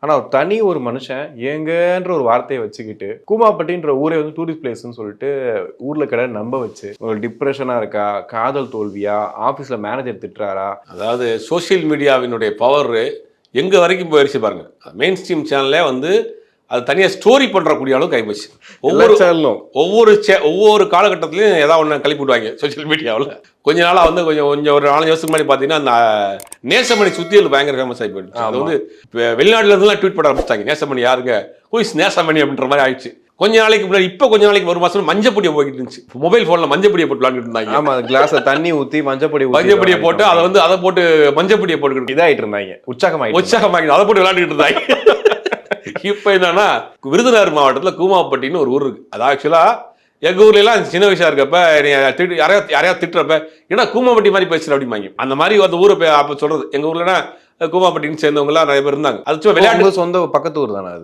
ஆனா தனி ஒரு மனுஷன் ஏங்கன்ற ஒரு வார்த்தையை வச்சுக்கிட்டு கூமாப்பட்டின்ற ஊரே வந்து டூரிஸ்ட் பிளேஸ்ன்னு சொல்லிட்டு ஊர்ல கடை நம்ப வச்சு ஒரு டிப்ரெஷனா இருக்கா, காதல் தோல்வியா, ஆபீஸ்ல மேனேஜர் திட்டுறாரா. அதாவது சோசியல் மீடியாவினுடைய பவர் எங்கே வரைக்கும் போயிடுச்சு பாருங்க. மெயின் ஸ்ட்ரீம் சேனல்லே வந்து அது தனியாக ஸ்டோரி பண்ணுறக்கூடிய அளவுக்கு கைப்போச்சு. ஒவ்வொரு காலகட்டத்திலையும் ஏதாவது ஒன்று கிளப்பி விடுவாங்க சோசியல் மீடியாவில். கொஞ்ச நாளாக வந்து கொஞ்சம் ஒரு 4 வருஷத்துக்கு முன்னாடி பார்த்தீங்கன்னா அந்த நேசமணி சுத்தியல் பயங்கர ஃபேமஸ் ஆகி போயிடுச்சு. அது வந்து வெளிநாட்டுல இருந்துலாம் ட்வீட் பண்ண ஆரம்பிச்சிட்டாங்க, நேசமணி யாருங்க, ஹூஇஸ் நேசமணி அப்படின்ற மாதிரி ஆயிடுச்சு. கொஞ்ச நாளைக்கு முன்னாடி கொஞ்ச நாளைக்கு ஒரு மாசம் மஞ்சப்பொடியை போய்கிட்டு இருந்துச்சு. மொபைல் போன்ல மஞ்சப்பொடியை போட்டு விளாண்டுட்டு இருந்தாங்க. ஆமா, கிளாஸ்ல தண்ணி ஊத்தி மஞ்சப்பொடியை போட்டு அதை போட்டு மஞ்சப்பொடியை போட்டுக்கிட்டு இதாயிட்டு இருந்தாங்க, உற்சாகமாகிட்டு அதை போட்டு விளையாண்டுட்டு இருந்தாங்க. இப்ப என்னன்னா விருதுநகர் மாவட்டத்துல கூமாப்பட்டின்னு ஒரு ஊர் இருக்கு. அது ஆக்சுவலா எங்க ஊர்ல எல்லாம் சின்ன வயசா இருக்கப்ப யாரையா திட்டுறப்ப ஏன்னா கூமாப்பட்டி மாதிரி பேசுற அப்படிமாங்க. அந்த மாதிரி அந்த ஊரை அப்ப சொல்றது எங்க ஊர்லன்னா கூமாப்பட்டின்னு சேர்ந்தவங்க எல்லாம் நிறைய பேர் இருந்தாங்க. அது விளையாட்டு சொந்த பக்கத்து ஊர் தானே அது.